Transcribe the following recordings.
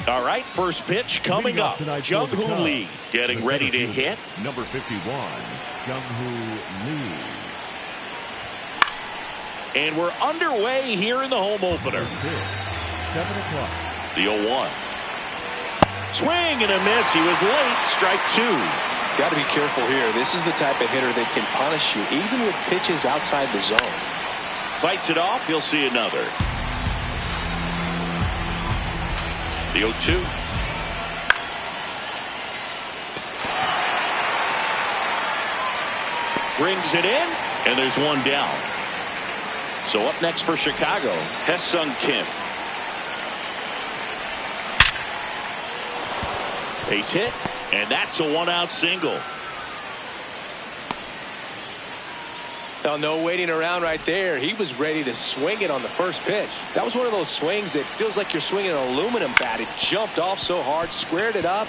All right, first pitch coming up. Jung-Hoo Lee getting ready to hit. Number 51, Jung-Hoo Lee. And we're underway here in the home opener. 7 o'clock. The 0-1. Swing and a miss. He was late. Strike two. Got to be careful here. This is the type of hitter that can punish you even with pitches outside the zone. Fights it off. He'll see another. The 0-2. Brings it in, and there's one down. So up next for Chicago, Hae-Sung Kim. Base hit, and that's a one-out single. Now, no waiting around right there. He was ready to swing it on the first pitch. That was one of those swings that feels like you're swinging an aluminum bat. It jumped off so hard, squared it up.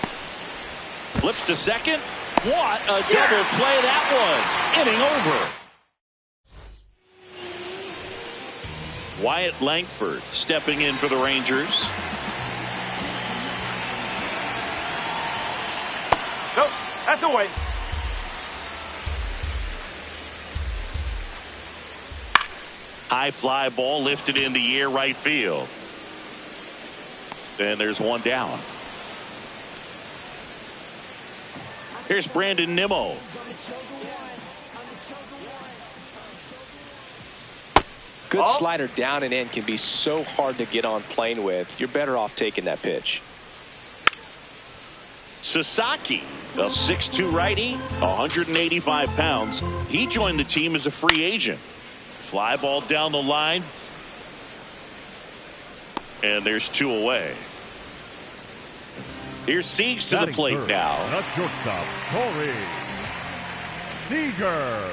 Flips to second. What a double play that was. Inning over. Wyatt Langford stepping in for the Rangers. Nope, that's away. High fly ball lifted in the air right field. And there's one down. Here's Brandon Nimmo. Good slider down and in can be so hard to get on plane with. You're better off taking that pitch. Sasaki, a 6'2 righty, 185 pounds. He joined the team as a free agent. Fly ball down the line. And there's two away. Here's Siegs to the plate now. The shortstop, Corey Seager.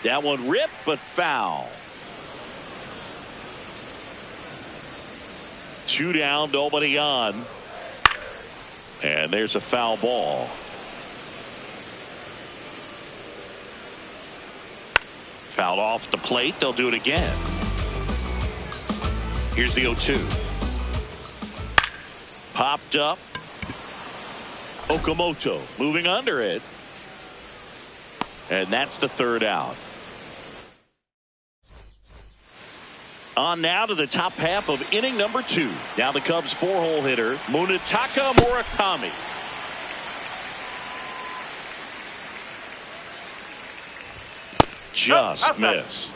That one ripped, but foul. Two down, nobody on. And there's a foul ball. Fouled off the plate. They'll do it again. Here's the 0-2. Popped up. Okamoto moving under it. And that's the third out. On now to the top half of inning number 2. Now the Cubs 4-hole hitter, Munetaka Murakami. Just missed.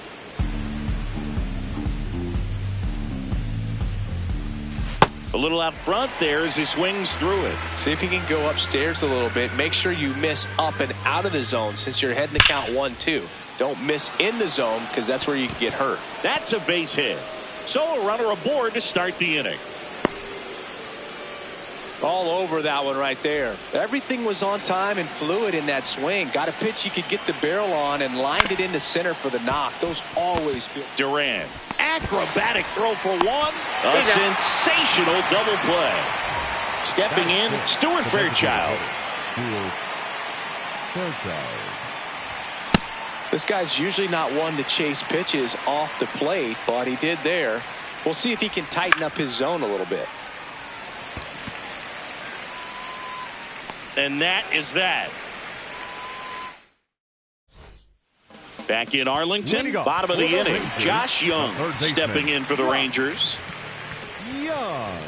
A little out front there as he swings through it. See if you can go upstairs a little bit. Make sure you miss up and out of the zone since you're heading to count 1-2. Don't miss in the zone because that's where you can get hurt. That's a base hit. So a runner aboard to start the inning. All over that one right there. Everything was on time and fluid in that swing. Got a pitch you could get the barrel on and lined it into center for the knock. Those always feel. Duran. Acrobatic throw for one. A sensational double play. Stepping in, Stuart Fairchild. This guy's usually not one to chase pitches off the plate, but he did there. We'll see if he can tighten up his zone a little bit. And that is that. Back in Arlington, bottom of the inning, Josh Young stepping in for the Rangers. Young.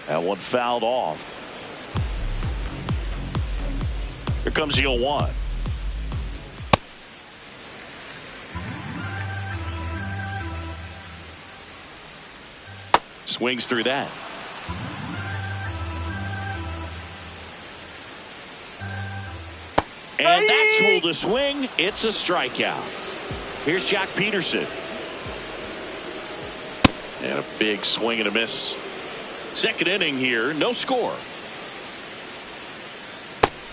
That one fouled off. Here comes the 0-1. Swings through that. And that's ruled a swing. It's a strikeout. Here's Jock Peterson. And a big swing and a miss. Second inning here, no score.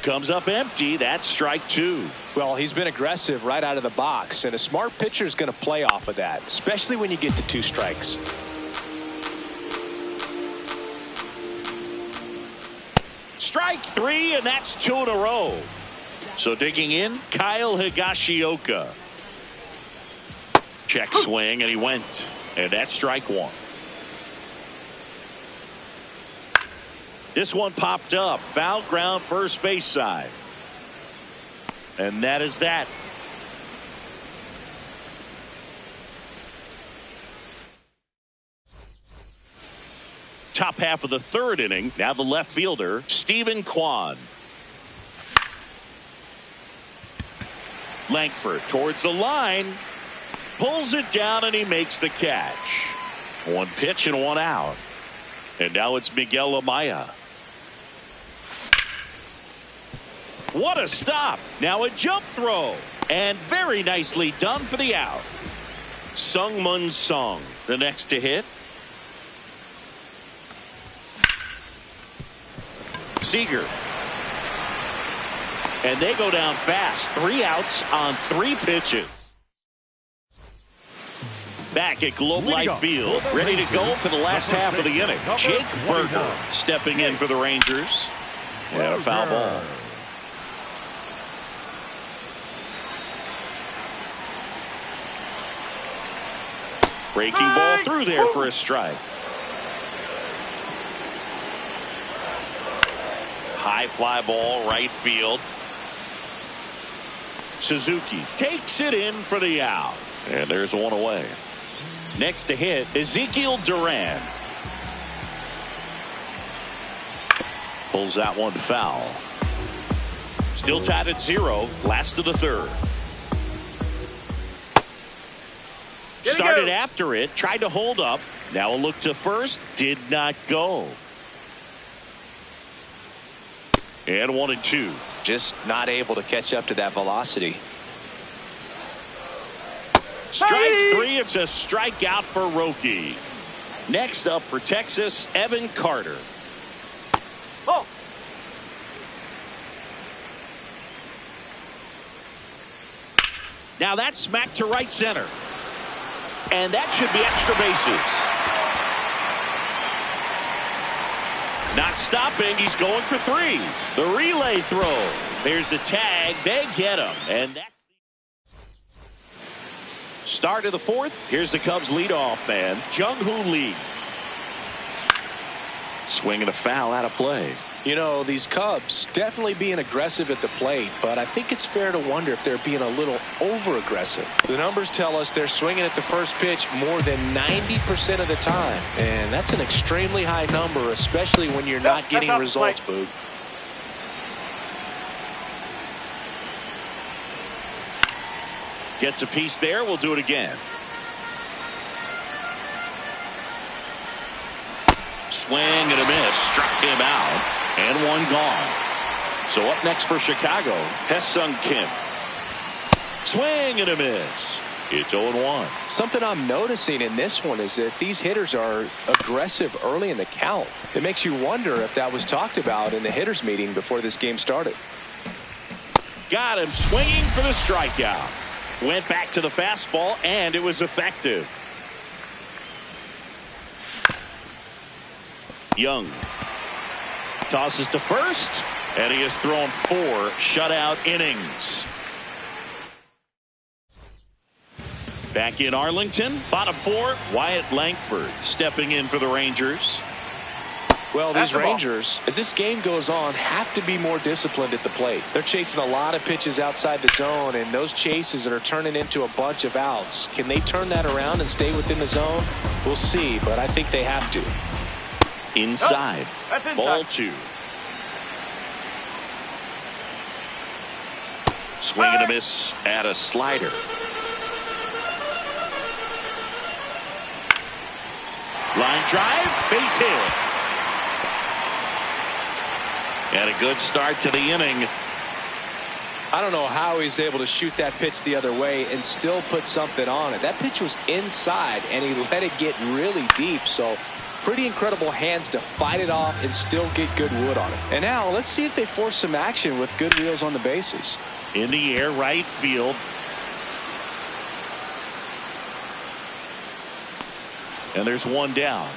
Comes up empty. That's strike two. Well, he's been aggressive right out of the box, and a smart pitcher is going to play off of that, especially when you get to 2 strikes. Strike 3, and that's 2 in a row. So digging in, Kyle Higashioka. Check swing, and he went. And that's strike 1. This one popped up. Foul ground, first base side. And that is that. Top half of the third inning. Now the left fielder, Stephen Kwan. Langford towards the line. Pulls it down and he makes the catch. One pitch and one out. And now it's Miguel Amaya. What a stop. Now a jump throw. And very nicely done for the out. Sung-Mun Sung, the next to hit. Seager. And they go down fast. 3 outs on 3 pitches. Back at Globe Life Field, ready to go for the last half of the inning. Jake Burger stepping in for the Rangers. And a foul ball. Breaking ball through there for a strike. High fly ball, right field. Suzuki takes it in for the out. And there's one away. Next to hit, Ezekiel Duran. Pulls that one foul. Still tied at 0, last of the third. Started after it, tried to hold up. Now a look to first, did not go. And 1-2. Just not able to catch up to that velocity. Strike 3. It's a strikeout for Roki. Next up for Texas, Evan Carter. Oh. Now that's smacked to right center. And that should be extra bases. Not stopping. He's going for 3. The relay throw. There's the tag. They get him. And that's start of the 4th. Here's the Cubs leadoff man, Jung-Hoo Lee. Swinging a foul out of play. You know, these Cubs definitely being aggressive at the plate, but I think it's fair to wonder if they're being a little over-aggressive. The numbers tell us they're swinging at the first pitch more than 90% of the time, and that's an extremely high number, especially when you're not getting results, Boog. Gets a piece there. We'll do it again. Swing and a miss. Struck him out. And one gone. So up next for Chicago, Hae-Sung Kim. Swing and a miss. It's 0-1. Something I'm noticing in this one is that these hitters are aggressive early in the count. It makes you wonder if that was talked about in the hitters meeting before this game started. Got him swinging for the strikeout. Went back to the fastball, and it was effective. Young tosses to first, and he has thrown 4 shutout innings. Back in Arlington, bottom 4, Wyatt Langford stepping in for the Rangers. Well, these Rangers, as this game goes on, have to be more disciplined at the plate. They're chasing a lot of pitches outside the zone, and those chases are turning into a bunch of outs. Can they turn that around and stay within the zone? We'll see, but I think they have to. Inside. Ball 2. Swing and a miss at a slider. Line drive, base hit. And a good start to the inning. I don't know how he's able to shoot that pitch the other way and still put something on it. That pitch was inside, and he let it get really deep. So pretty incredible hands to fight it off and still get good wood on it. And now let's see if they force some action with good wheels on the bases. In the air, right field. And there's one down.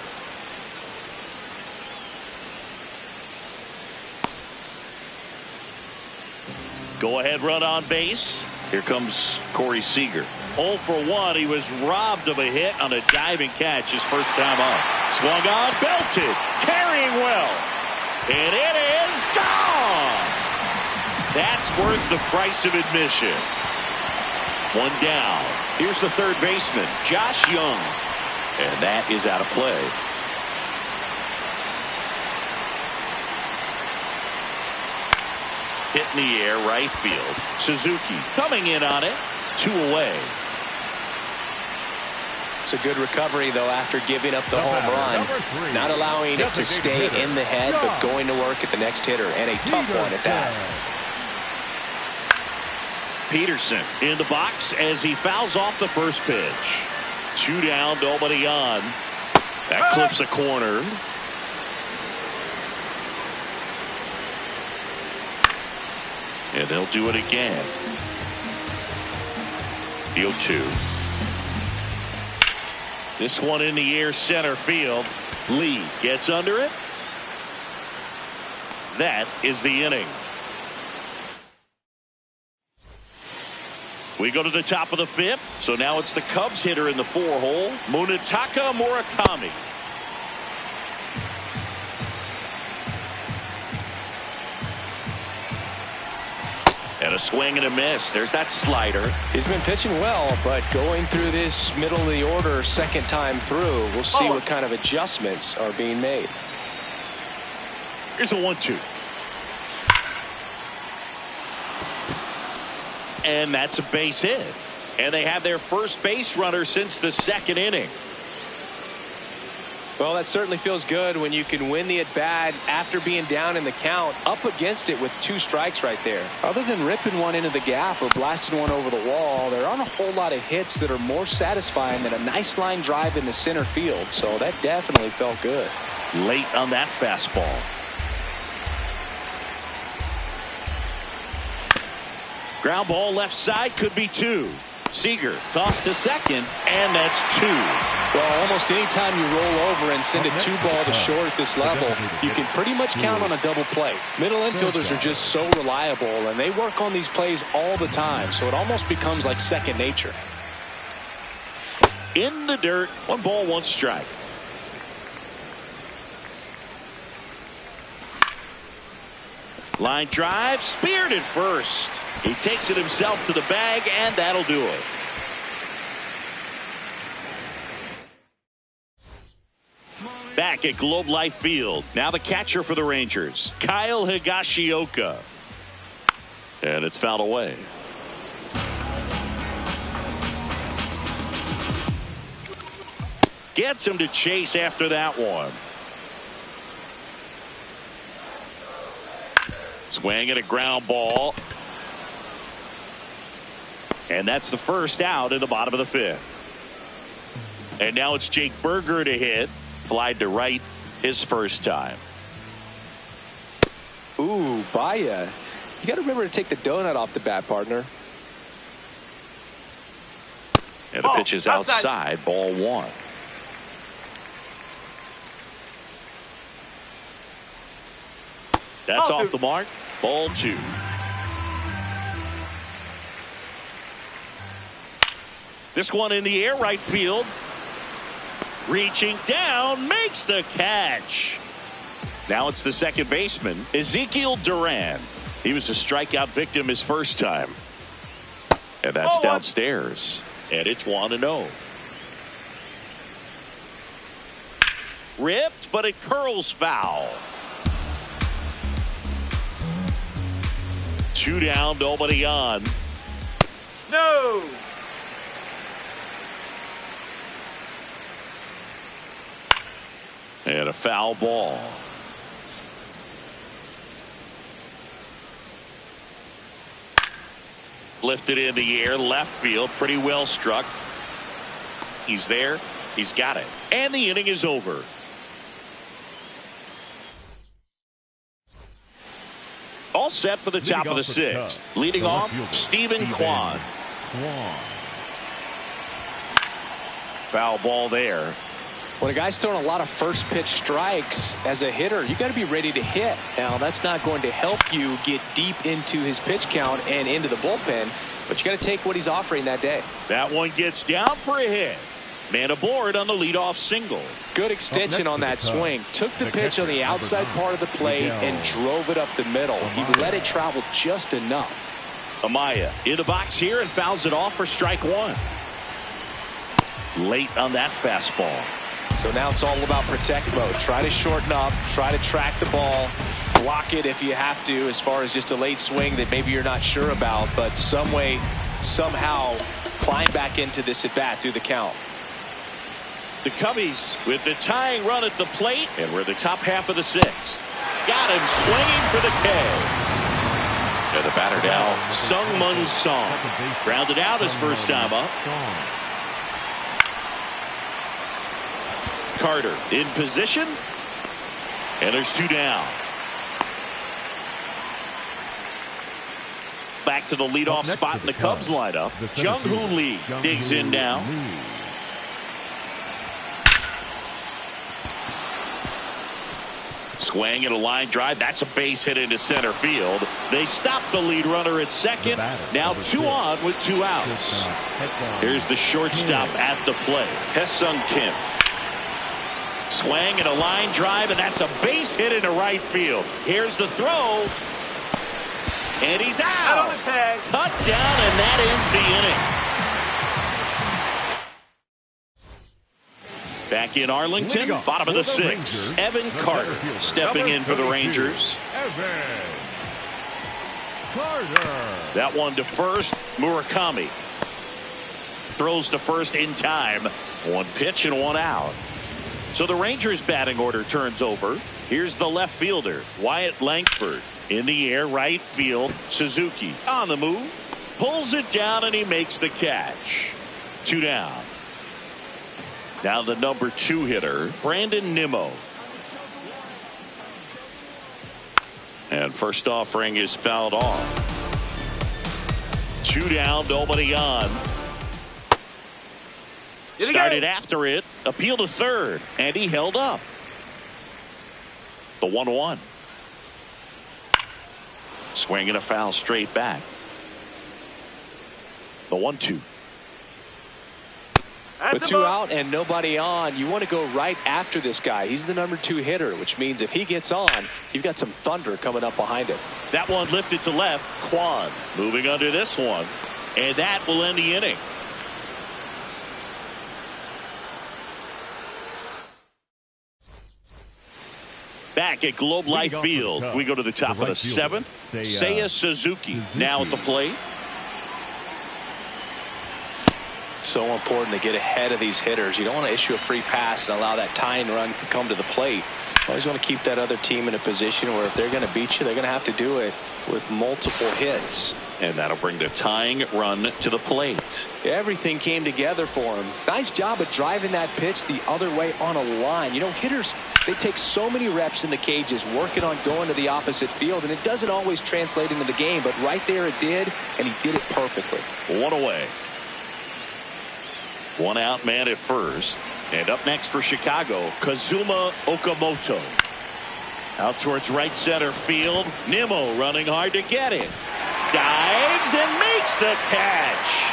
Go ahead run on base. Here comes Corey Seager. 0 for 1. He was robbed of a hit on a diving catch his first time up. Swung on, belted, carrying well. And it is gone. That's worth the price of admission. One down. Here's the third baseman, Josh Young. And that is out of play. Hit in the air, right field. Suzuki coming in on it. 2 away. It's a good recovery, though, after giving up the home run. Not allowing it to stay in the head, but going to work at the next hitter, and a tough one at that. Peterson in the box as he fouls off the first pitch. 2 down, nobody on. That clips a corner. And they'll do it again. The 0-2. This one in the air, center field. Lee gets under it. That is the inning. We go to the top of the 5th. So now it's the Cubs hitter in the 4-hole, Munetaka Murakami. And a swing and a miss. There's that slider. He's been pitching well, but going through this middle of the order second time through, we'll see what kind of adjustments are being made. Here's a 1-2. And that's a base hit. And they have their first base runner since the 2nd inning. Well, that certainly feels good when you can win the at-bat after being down in the count, up against it with 2 strikes right there. Other than ripping one into the gap or blasting one over the wall, there aren't a whole lot of hits that are more satisfying than a nice line drive in the center field. So that definitely felt good. Late on that fastball. Ground ball left side, could be 2. Seager tossed to second, and that's 2. Well, almost any time you roll over and send a 2-ball to short at this level, you can pretty much count on a double play. Middle infielders are just so reliable, and they work on these plays all the time, so it almost becomes like second nature. In the dirt, 1 ball, 1 strike. Line drive, speared at first. He takes it himself to the bag, and that'll do it. Back at Globe Life Field. Now the catcher for the Rangers, Kyle Higashioka. And it's fouled away. Gets him to chase after that one. Swing at a ground ball. And that's the first out in the bottom of the 5th. And now it's Jake Burger to hit. Flied to right his first time. Ooh, Baya. You got to remember to take the donut off the bat, partner. And the pitch is outside. Ball 1. That's off the mark. Ball 2. This one in the air, right field. Reaching down, makes the catch. Now it's the second baseman, Ezekiel Duran. He was a strikeout victim his first time. And that's downstairs. And it's 1-0. Ripped, but it curls foul. 2 down, nobody on. No. And a foul ball. Lifted in the air, left field, pretty well struck. He's there. He's got it. And the inning is over. All set for the top of the 6th. Leading off, Stephen Kwan. Foul ball there. When a guy's throwing a lot of first pitch strikes as a hitter, you got to be ready to hit. Now, that's not going to help you get deep into his pitch count and into the bullpen, but you got to take what he's offering that day. That one gets down for a hit. Man aboard on the leadoff single. Good extension on that swing. Took the pitch on the outside part of the plate and drove it up the middle. He let it travel just enough. Amaya in the box here and fouls it off for strike one. Late on that fastball. So now it's all about protect mode. Try to shorten up, try to track the ball, block it if you have to, as far as just a late swing that maybe you're not sure about, but some way, somehow climb back into this at bat through the count. The Cubbies with the tying run at the plate, and we're the top half of the sixth. Got him swinging for the K. And the batter now, Sung-Mun Song. Grounded out his first time up. Carter in position, and there's two down. Back to the leadoff spot in the Cubs lineup. Jung-Hoo Lee digs in now. Swing and a line drive. That's a base hit into center field. They stop the lead runner at second. Now 2 on with 2 outs. Here's the shortstop at the plate, Hae-Sung Kim. Swing and a line drive, and that's a base hit into right field. Here's the throw, and he's out. Cut down, and that ends the inning. Back in Arlington, bottom of the 6th. Evan Carter stepping in for the Rangers. Evan Carter. That one to first. Murakami throws to first in time. 1 pitch and 1 out. So the Rangers batting order turns over. Here's the left fielder, Wyatt Langford. In the air, right field, Suzuki on the move. Pulls it down, and he makes the catch. 2 down. Now the number 2 hitter, Brandon Nimmo. And first offering is fouled off. 2 down, nobody on. Started after it, appeal to third, and he held up. The 1-1. Swing and a foul straight back. The 1-2. With 2 out and nobody on, you want to go right after this guy. He's the number 2 hitter, which means if he gets on, you've got some thunder coming up behind him. That one lifted to left. Kwan moving under this one, and that will end the inning. Back at Globe Life Field, we go to the top of the 7th. Seiya Suzuki now at the plate. So important to get ahead of these hitters. You don't want to issue a free pass and allow that tying run to come to the plate. Always want to keep that other team in a position where if they're going to beat you, they're going to have to do it with multiple hits. And that'll bring the tying run to the plate. Everything came together for him. Nice job of driving that pitch the other way on a line. You know, hitters, they take so many reps in the cages working on going to the opposite field, and it doesn't always translate into the game, but right there it did, and he did it perfectly. 1 away. 1 out, man at first. And up next for Chicago, Kazuma Okamoto. Out towards right center field. Nimmo running hard to get it. Dives and makes the catch.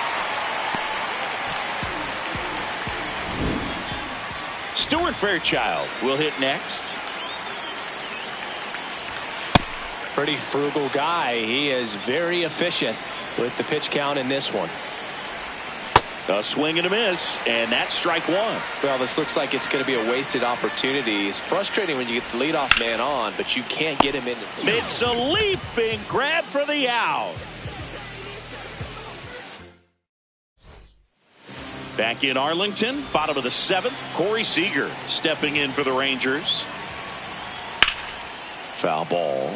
Stuart Fairchild will hit next. Pretty frugal guy. He is very efficient with the pitch count in this one. A swing and a miss, and that's strike 1. Well, this looks like it's going to be a wasted opportunity. It's frustrating when you get the leadoff man on, but you can't get him in. It's a leaping grab for the out. Back in Arlington, bottom of the 7th, Corey Seager stepping in for the Rangers. Foul ball.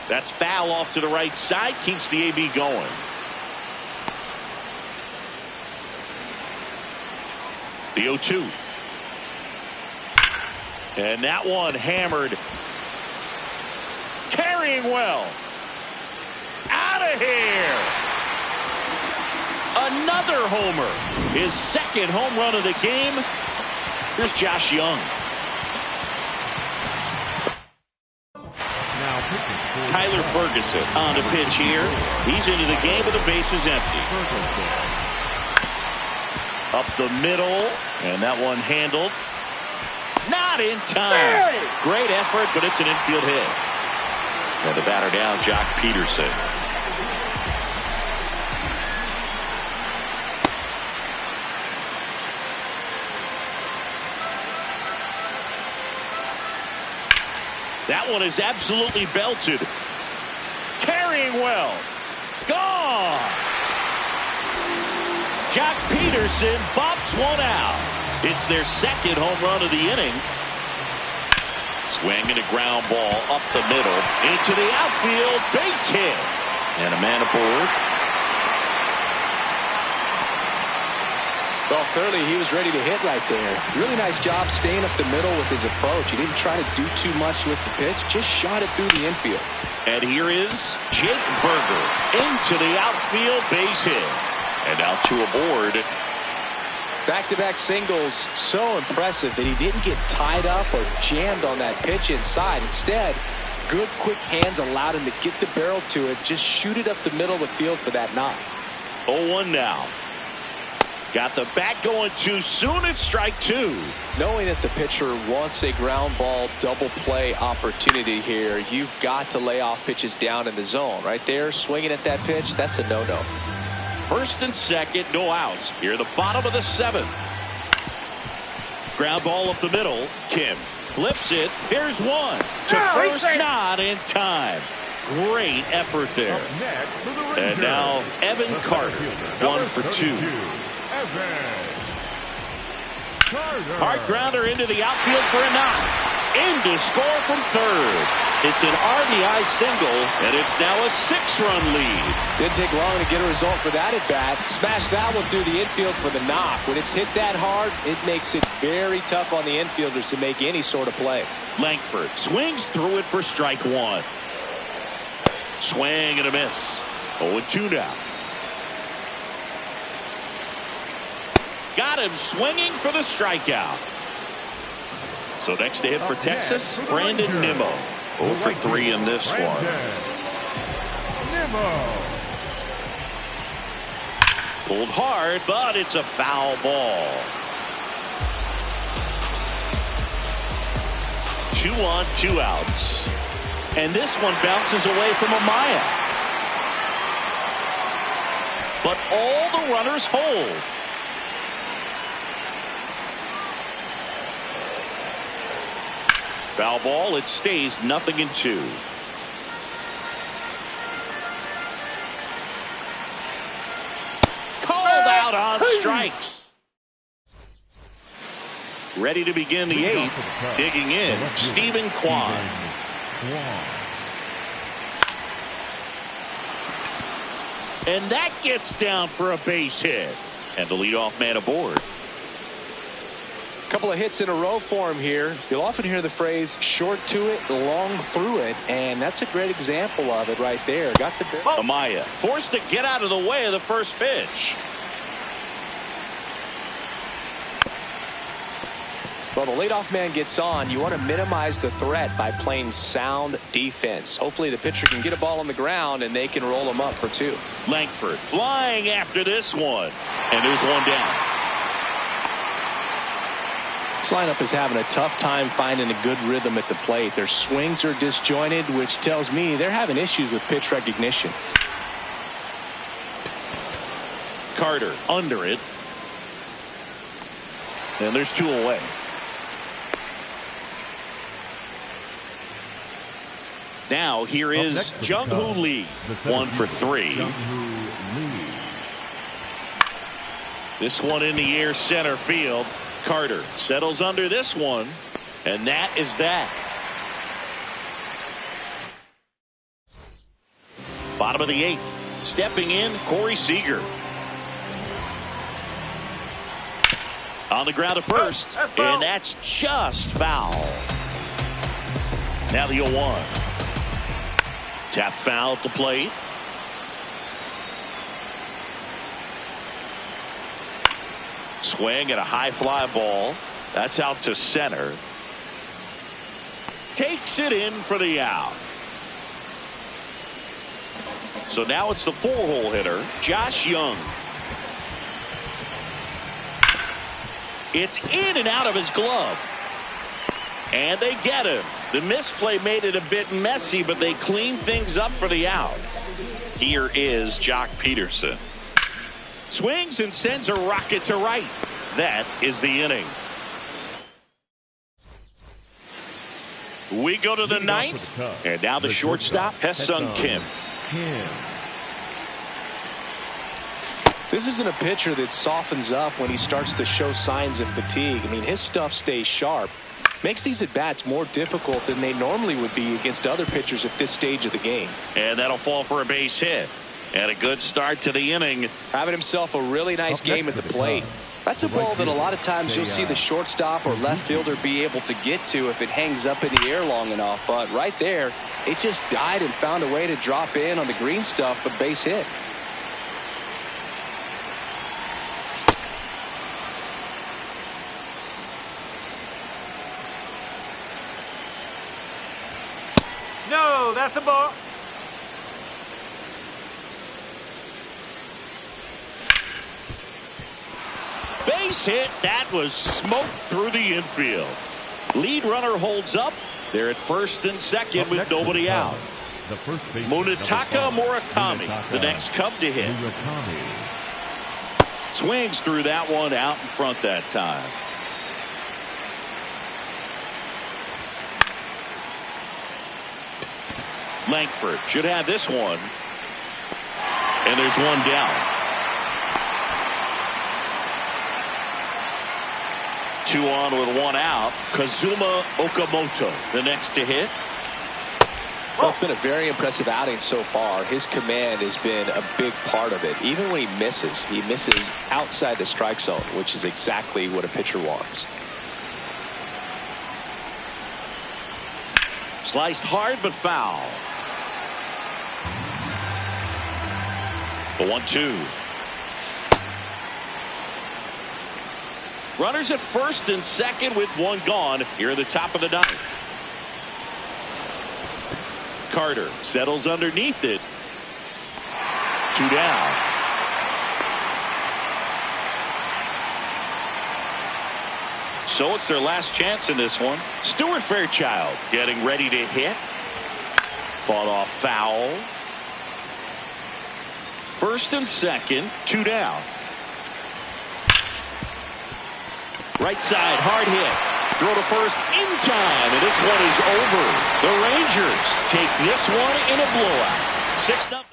That's foul off to the right side. Keeps the AB going. The 0-2. And that one hammered. Carrying well. Out of here. Another homer. His 2nd home run of the game. Here's Josh Young. Now pitching for Tyler Ferguson on the pitch here. He's into the game with the bases empty. Ferguson. Up the middle, and that one handled. Not in time. Great effort, but it's an infield hit. And the batter down, Jock Peterson. That one is absolutely belted. Carrying well. Gone. Jock Peterson bops one out. It's their second home run of the inning. Swing and a ground ball up the middle into the outfield, base hit, and a man aboard. Well, clearly he was ready to hit right there. Really nice job staying up the middle with his approach. He didn't try to do too much with the pitch, just shot it through the infield. And here is Jake Burger into the outfield, base hit, and out to a board. Back-to-back singles, so impressive that he didn't get tied up or jammed on that pitch inside. Instead, good quick hands allowed him to get the barrel to it, just shoot it up the middle of the field for that knock. 0-1 now. Got the bat going too soon at strike two. Knowing that the pitcher wants a ground ball double play opportunity here, you've got to lay off pitches down in the zone. Right there, swinging at that pitch, that's a no-no. First and second, no outs. Here the bottom of the seventh. Ground ball up the middle. Kim flips it. Here's one. To first, not in time. Great effort there. Up next for the Rangers, And now Evan the Carter, center fielder, 1 for 2. Evan Carter. Hard grounder into the outfield for a knock. In to score from third. It's an RBI single, and it's now a 6-run lead. Didn't take long to get a result for that at bat. Smash that one through the infield for the knock. When it's hit that hard, it makes it very tough on the infielders to make any sort of play. Langford swings through it for strike one. Swing and a miss. 0-2 now. Got him swinging for the strikeout. So next to hit for Texas, Brandon Nimmo. 0 for 3 in this one. Nimmo. Pulled hard, but it's a foul ball. 2 on, 2 outs. And this one bounces away from Amaya. But all the runners hold. Foul ball, it stays 0-2. Called out on strikes. Ready to begin the 8th. Digging in, Stephen Kwan. And that gets down for a base hit. And the leadoff man aboard. Couple of hits in a row for him here. You'll often hear the phrase short to it, long through it, and that's a great example of it right there. Got the Amaya forced to get out of the way of the first pitch. Well, the leadoff man gets on. You want to minimize the threat by playing sound defense. Hopefully the pitcher can get a ball on the ground and they can roll him up for 2. Langford flying after this one, and there's one down. This lineup is having a tough time finding a good rhythm at the plate. Their swings are disjointed, which tells me they're having issues with pitch recognition. Carter under it. And there's 2 away. Now here is Jung-Hoo Lee. 1 for 3. This one in the air, center field. Carter settles under this one, and that is that. Bottom of the 8th. Stepping in, Corey Seager. On the ground at first, and that's just foul. Now the 0-1. Tap foul at the plate. Swing at a high fly ball. That's out to center. Takes it in for the out. So now it's the 4-hole hitter, Josh Young. It's in and out of his glove. And they get him. The misplay made it a bit messy, but they cleaned things up for the out. Here is Jock Peterson. Swings and sends a rocket to right. That is the inning. We go to the ninth, and now the shortstop, Hae-Sung Kim. This isn't a pitcher that softens up when he starts to show signs of fatigue. I mean, his stuff stays sharp. Makes these at-bats more difficult than they normally would be against other pitchers at this stage of the game. And that'll fall for a base hit. And a good start to the inning. Having himself a really nice game at the plate. That's a ball that a lot of times you'll see the shortstop or left fielder be able to get to if it hangs up in the air long enough. But right there, it just died and found a way to drop in on the green stuff for base hit. No, that's a ball. Base hit. That was smoked through the infield. Lead runner holds up. They're at first and second with nobody out. Munetaka Murakami, the next Cub to hit. Swings through that one out in front that time. Langford should have this one. And there's one down. 2 on with 1 out. Kazuma Okamoto, the next to hit. Well, it's been a very impressive outing so far. His command has been a big part of it. Even when he misses outside the strike zone, which is exactly what a pitcher wants. Sliced hard but foul. The 1-2. Runners at first and second with 1 gone here at the top of the 9th. Carter settles underneath it. 2 down. So it's their last chance in this one. Stuart Fairchild getting ready to hit. Fought off foul. First and second, 2 down. Right side, hard hit. Throw to first in time, and this one is over. The Rangers take this one in a blowout. 6-0.